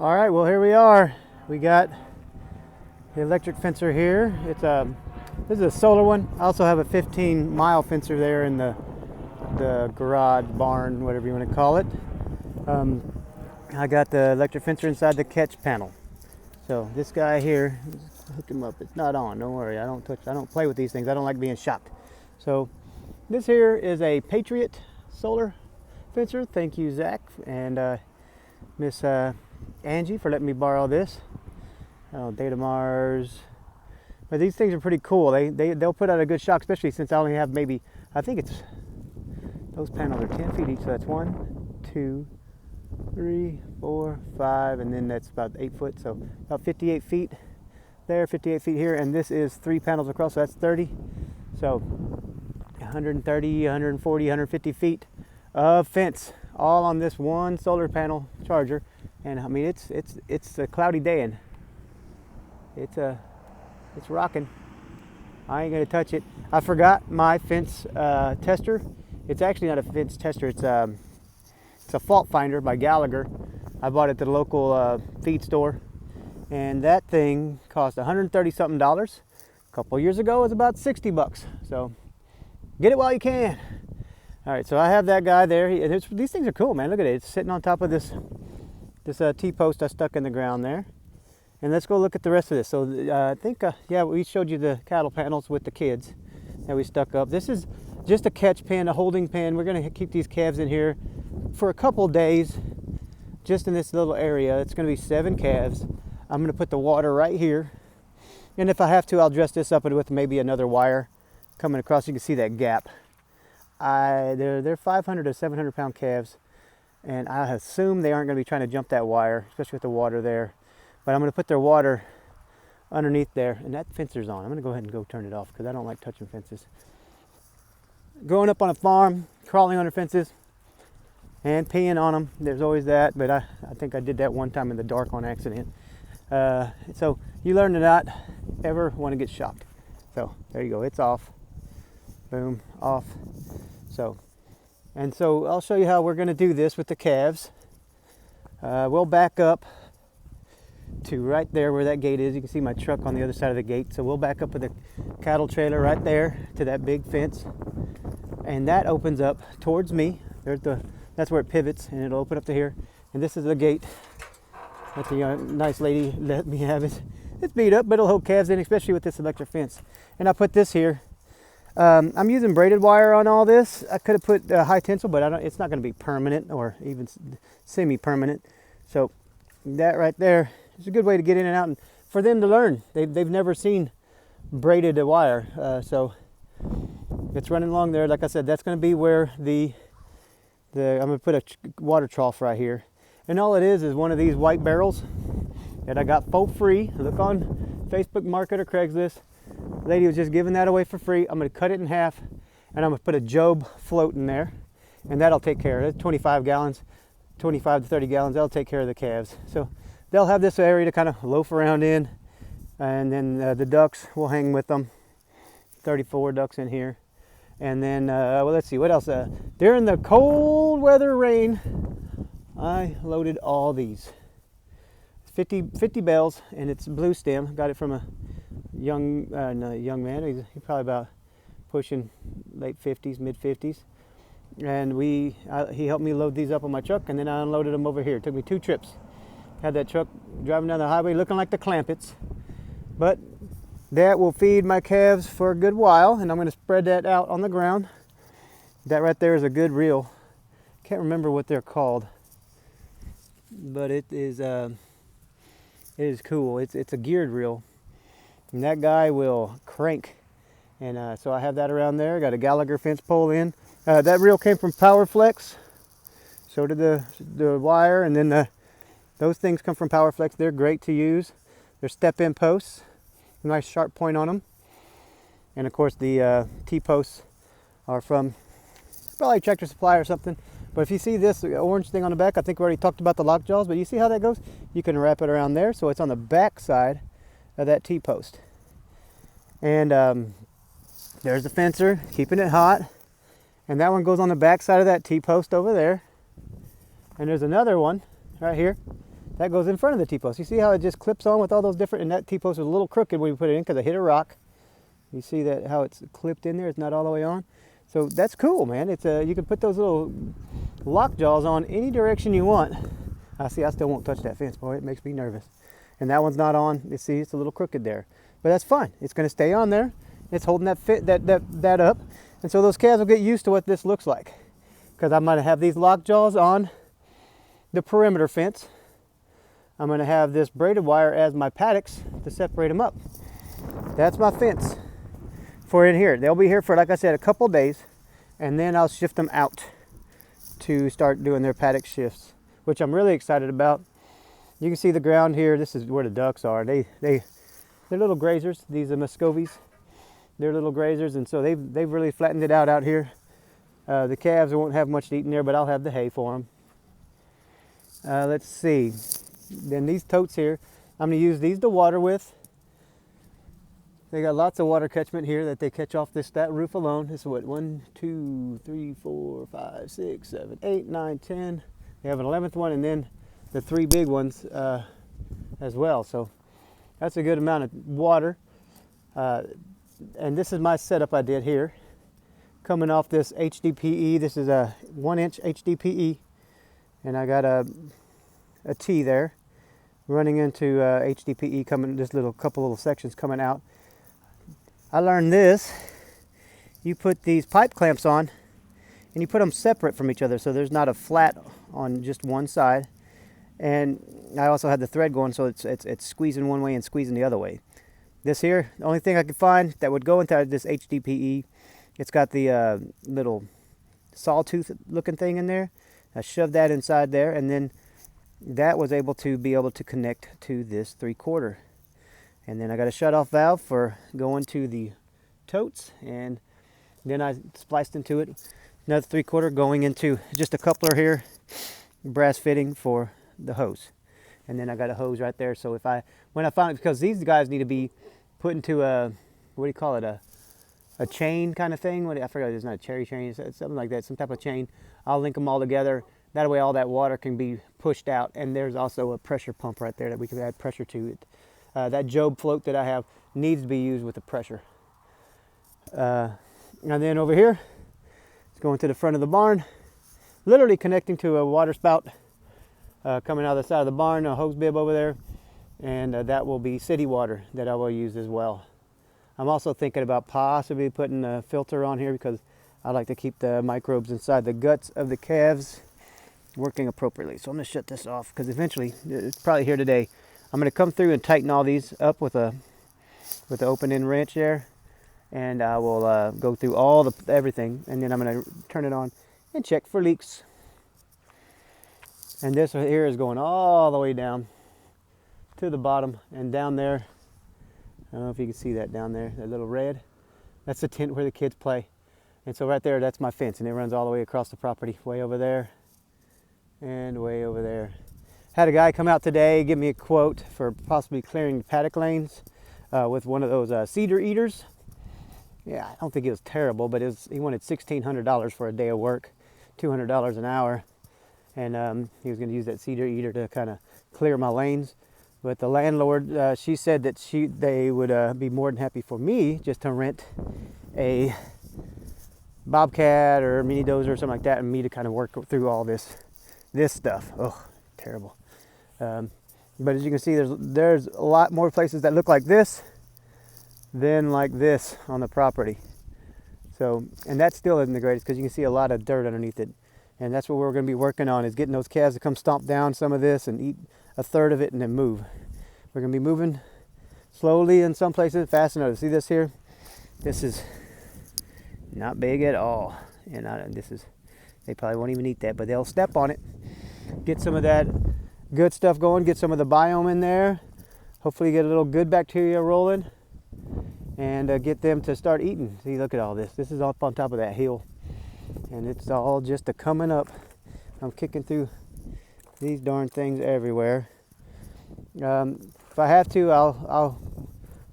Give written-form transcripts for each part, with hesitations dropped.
All right, well here we are. We got the electric fencer here. This is a solar one. I also have a 15-mile fencer there in the garage, barn, whatever you want to call it. I got the electric fencer inside the catch panel. So this guy here, hook him up. It's not on. Don't worry. I don't play with these things. I don't like being shocked. So this here is a Patriot solar fencer. Thank you, Zach, and Miss Angie for letting me borrow this. Data Mars. But these things are pretty cool. They'll put out a good shock, especially since I only have maybe, I think it's, those panels are 10 feet each, so that's 1, 2, 3, 4, 5, and then that's about 8 foot, so about 58 feet there, 58 feet here, and this is 3 panels across, so that's 30. So 130, 140, 150 feet of fence, all on this one solar panel charger. And I mean, it's a cloudy day and it's rocking. I ain't gonna touch it. I forgot my fence tester. It's actually not a fence tester. It's a fault finder by Gallagher. I bought it at the local feed store, and that thing cost $130 something. A couple years ago, it was about $60. So get it while you can. All right, so I have that guy there. These things are cool, man. Look at it. It's sitting on top of this T-post I stuck in the ground there. And let's go look at the rest of this. So I think, yeah, we showed you the cattle panels with the kids that we stuck up. This is just a catch pen, a holding pen. We're gonna keep these calves in here for a couple days, just in this little area. It's gonna be 7 calves. I'm gonna put the water right here. And if I have to, I'll dress this up with maybe another wire coming across. You can see that gap. They're 500 to 700 pound calves. And I assume they aren't going to be trying to jump that wire, especially with the water there. But I'm going to put their water underneath there, and that fencer's on. I'm going to go ahead and go turn it off because I don't like touching fences. Growing up on a farm, crawling under fences, and peeing on them, there's always that. But I think I did that one time in the dark on accident. So you learn to not ever want to get shocked. So there you go. It's off. Boom, off. And so I'll show you how we're going to do this with the calves. We'll back up to right there where that gate is. You can see my truck on the other side of the gate. So we'll back up with the cattle trailer right there to that big fence. And that opens up towards me. That's where it pivots, and it'll open up to here. And this is the gate that the nice lady let me have. It's beat up, but it'll hold calves in, especially with this electric fence. And I put this here. I'm using braided wire on all this. I could have put high tensile, but it's not going to be permanent or even semi-permanent. So that right there is a good way to get in and out, and for them to learn. They've never seen braided wire, so it's running along there. Like I said, that's going to be where I'm going to put a water trough right here, and all it is one of these white barrels that I got for free. Look on Facebook Market or Craigslist. Lady was just giving that away for free. I'm going to cut it in half, and I'm going to put a Job float in there, and that'll take care of it. 25 gallons, 25 to 30 gallons, that'll take care of the calves. So they'll have this area to kind of loaf around in, and then the ducks will hang with them. 34 ducks in here. And then, well, let's see, what else? During the cold weather rain, I loaded all these. 50 bales, and it's blue stem. Got it from a young man. He's probably about pushing late 50s, mid 50s, and he helped me load these up on my truck, and then I unloaded them over here. It took me 2 trips. Had that truck driving down the highway looking like the Clampets, but that will feed my calves for a good while, and I'm going to spread that out on the ground. That right there is a good reel. Can't remember what they're called, but it is cool. It's a geared reel. And that guy will crank. And so I have that around there. Got a Gallagher fence pole in. That reel came from PowerFlex. So did the wire. And then those things come from PowerFlex. They're great to use. They're step-in posts. Nice sharp point on them. And of course the T-posts are from probably Tractor Supply or something. But if you see this orange thing on the back, I think we already talked about the lock jaws. But you see how that goes? You can wrap it around there. So it's on the back side of that T-post. And there's the fencer keeping it hot, and that one goes on the back side of that T-post over there. And there's another one right here that goes in front of the T-post. You see how it just clips on with all those different, and that T-post is a little crooked when you put it in because I hit a rock. You see that how it's clipped in there? It's not all the way on. So that's cool, man. It's you can put those little lock jaws on any direction you want. I see. I still won't touch that fence, boy. It makes me nervous. And that one's not on. You see, it's a little crooked there, but that's fine. It's going to stay on there. It's holding that up, and so those calves will get used to what this looks like. Because I'm going to have these lock jaws on the perimeter fence. I'm going to have this braided wire as my paddocks to separate them up. That's my fence for in here. They'll be here for, like I said, a couple days, and then I'll shift them out to start doing their paddock shifts, which I'm really excited about. You can see the ground here. This is where the ducks are. They're little grazers. These are Muscovies. They're little grazers, and so they've really flattened it out here. The calves won't have much to eat in there, but I'll have the hay for them. Let's see. Then these totes here, I'm going to use these to water with. They got lots of water catchment here that they catch off that roof alone. This is what, 1, 2, 3, 4, 5, 6, 7, 8, 9, 10. They have an 11th one, and then the 3 big ones as well. So that's a good amount of water. And this is my setup I did here. Coming off this HDPE. This is a 1-inch HDPE. And I got a T there running into HDPE coming, this couple little sections coming out. I learned this. You put these pipe clamps on and you put them separate from each other so there's not a flat on just one side. And I also had the thread going so it's squeezing one way and squeezing the other way. This here, the only thing I could find that would go into this HDPE, it's got the little sawtooth looking thing in there. I shoved that inside there, and then that was able to connect to this 3/4. And then I got a shut-off valve for going to the totes, and then I spliced into it another 3/4 going into just a coupler here, brass fitting for the hose. And then I got a hose right there, so when I found it, because these guys need to be put into a, what do you call it, a chain kind of thing. I forgot, it's not a cherry chain, it's something like that, some type of chain. I'll link them all together. That way all that water can be pushed out. And there's also a pressure pump right there that we can add pressure to it. That Job float that I have needs to be used with the pressure. And then over here, it's going to the front of the barn, literally connecting to a water spout coming out of the side of the barn, a hose bib over there. And that will be city water that I will use as well. I'm also thinking about possibly putting a filter on here because I like to keep the microbes inside the guts of the calves working appropriately. So I'm going to shut this off because eventually, it's probably here today, I'm going to come through and tighten all these up with the open end wrench there, and I will go through everything, and then I'm going to turn it on and check for leaks. And this here is going all the way down to the bottom, and down there, I don't know if you can see that down there, that little red, that's the tent where the kids play. And so right there, that's my fence, and it runs all the way across the property, way over there and way over there. Had a guy come out today, give me a quote for possibly clearing the paddock lanes with one of those cedar eaters. Yeah, I don't think it was terrible, but he wanted $1,600 for a day of work, $200 an hour. And he was going to use that cedar eater to kind of clear my lanes. But the landlord, she said that they would be more than happy for me just to rent a Bobcat or mini dozer or something like that, and me to kind of work through all this stuff. Oh, terrible. But as you can see, there's a lot more places that look like this than like this on the property. So, and that still isn't the greatest because you can see a lot of dirt underneath it. And that's what we're going to be working on, is getting those calves to come stomp down some of this and eat a third of it and then move. We're going to be moving slowly in some places, fast enough. See this here? This is not big at all. And they probably won't even eat that, but they'll step on it. Get some of that good stuff going, get some of the biome in there. Hopefully get a little good bacteria rolling and get them to start eating. See, look at all this. This is up on top of that hill. And it's all just a coming up. I'm kicking through these darn things everywhere. If I have to, I'll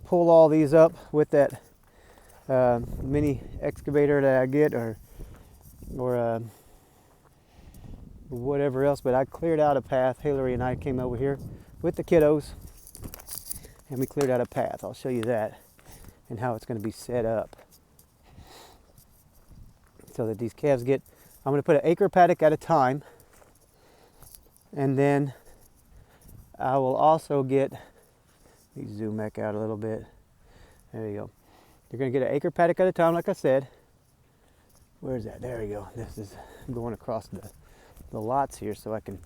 pull all these up with that mini excavator that I get, or whatever else, but I cleared out a path. Hillary and I came over here with the kiddos and we cleared out a path. I'll show you that and how it's going to be set up so that these calves get, I'm going to put an acre paddock at a time, and then I will also get, let me zoom back out a little bit. There you go. You're going to get an acre paddock at a time, like I said. Where's that? There you go. This is going across the lots here so I can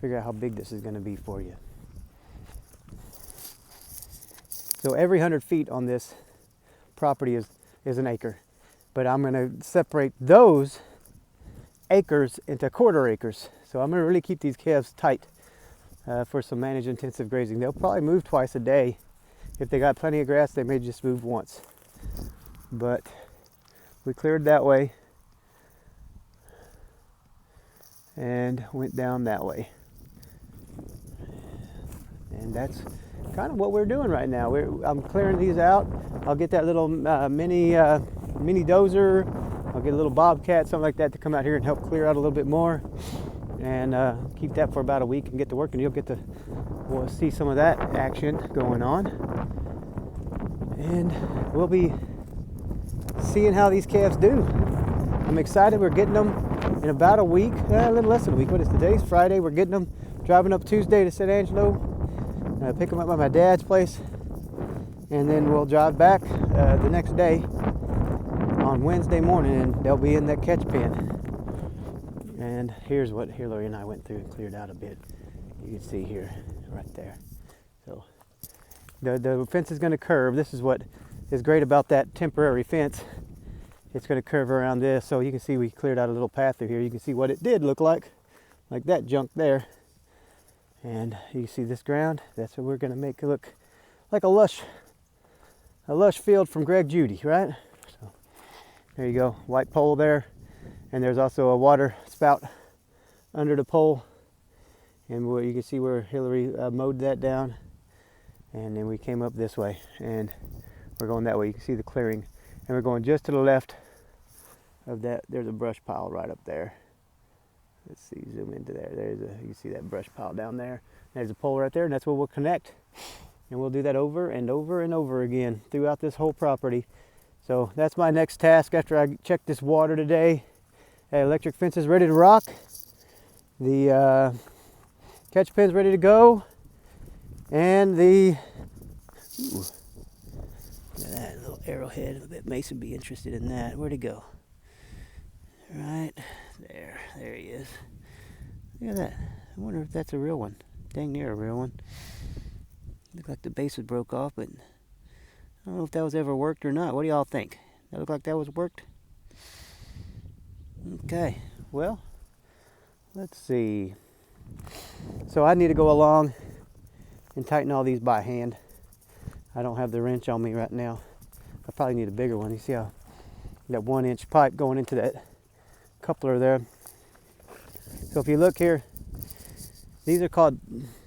figure out how big this is going to be for you. So every 100 feet on this property is an acre. But I'm going to separate those acres into quarter acres. So I'm going to really keep these calves tight for some managed intensive grazing. They'll probably move twice a day. If they got plenty of grass, they may just move once. But we cleared that way and went down that way. And that's kind of what we're doing right now. I'm clearing these out. I'll get that little mini dozer. I'll get a little bobcat, something like that, to come out here and help clear out a little bit more, and keep that for about a week and get to work, and you'll get to see some of that action going on. And we'll be seeing how these calves do. I'm excited. We're getting them in about a week, a little less than a week. What is today's Friday? We're getting them, driving up Tuesday to San Angelo, pick them up at my dad's place, and then we'll drive back the next day on Wednesday morning, and they'll be in that catch pen. And here's what Hillary and I went through and cleared out a bit. You can see here, right there. So the fence is going to curve. This is what is great about that temporary fence. It's going to curve around this, so you can see we cleared out a little path through here. You can see what it did look like that junk there. And you can see this ground. That's what we're going to make it look like a lush field from Greg Judy, right? So there you go, white pole there, and there's also a water spout under the pole. And you can see where Hillary mowed that down, and then we came up this way, and we're going that way. You can see the clearing, and we're going just to the left of that. There's a brush pile right up there. Let's see, zoom into there. You can see that brush pile down there. There's a pole right there, and that's where we'll connect. And we'll do that over and over and over again throughout this whole property. So that's my next task after I check this water today. Electric fence is ready to rock. The catch pen's ready to go. And the, ooh, look at that little arrowhead. I bet Mason would be interested in that. Where'd he go? Right there. There he is. Look at that. I wonder if that's a real one. Dang near a real one. Looked like the base was broke off, but I don't know if that was ever worked or not. What do y'all think? That looked like that was worked? Okay, well, let's see. So I need to go along and tighten all these by hand. I don't have the wrench on me right now. I probably need a bigger one. You see how that 1-inch pipe going into that coupler there. So if you look here, these are called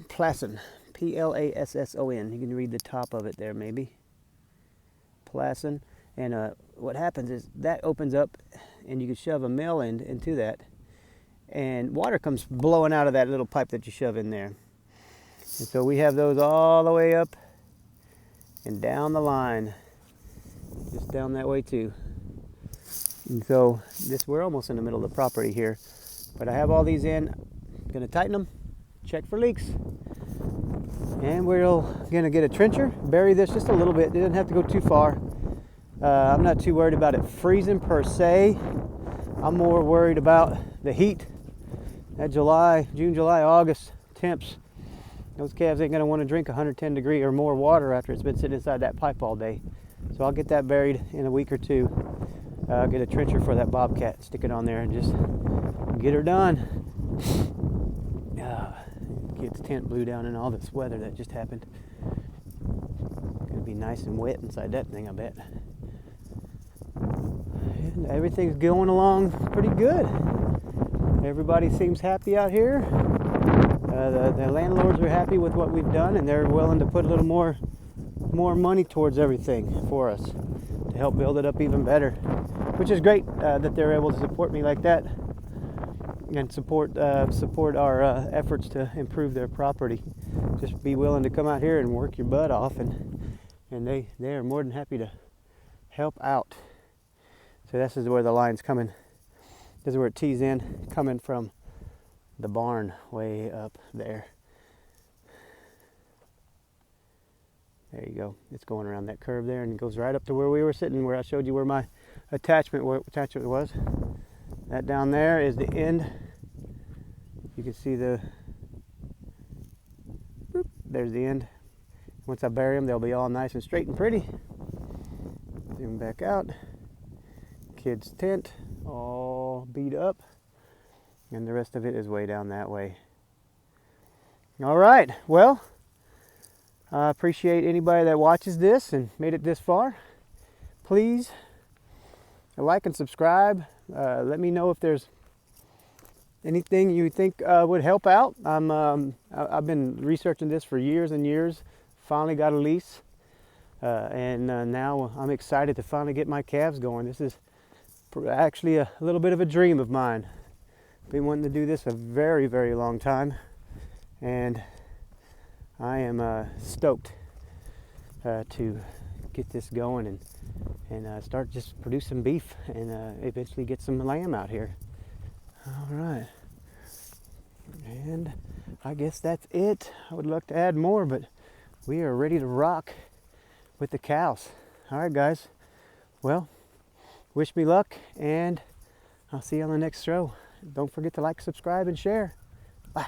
Plasson, Plasson. You can read the top of it there maybe. Plasson. And what happens is that opens up and you can shove a male end into that, and water comes blowing out of that little pipe that you shove in there. And so we have those all the way up and down the line, just down that way too. And so we're almost in the middle of the property here, but I have all these in. I'm gonna tighten them, check for leaks, and we're gonna get a trencher, bury this just a little bit. It doesn't have to go too far. I'm not too worried about it freezing per se. I'm more worried about the heat. That June, July, August temps, those calves ain't gonna want to drink 110 degree or more water after it's been sitting inside that pipe all day. So I'll get that buried in a week or two. I'll get a trencher for that bobcat, stick it on there, and just get her done. Kid's tent blew down in all this weather that just happened. Gonna be nice and wet inside that thing, I bet. And everything's going along pretty good. Everybody seems happy out here. The landlords are happy with what we've done, and they're willing to put a little more money towards everything for us to help build it up even better, which is great that they're able to support me like that. and support our efforts to improve their property. Just be willing to come out here and work your butt off, and they are more than happy to help out. So this is where the line's coming. This is where it tees in, coming from the barn way up there. There you go. It's going around that curve there, and it goes right up to where we were sitting, where I showed you where my attachment was. That down there is the end. You can see there's the end. Once I bury them, they'll be all nice and straight and pretty. Zoom back out. Kids' tent, all beat up, and the rest of it is way down that way. All right, well, I appreciate anybody that watches this and made it this far. Please like and subscribe. Let me know if there's anything you think would help out. I've been researching this for years and years. Finally got a lease, and now I'm excited to finally get my calves going. This is actually a little bit of a dream of mine. Been wanting to do this a very, very long time, and I am stoked to get this going and start just producing beef and eventually get some lamb out here. All right, and I guess that's it. I would love to add more, but we are ready to rock with the cows. All right, guys. Well, wish me luck, and I'll see you on the next show. Don't forget to like, subscribe, and share. Bye.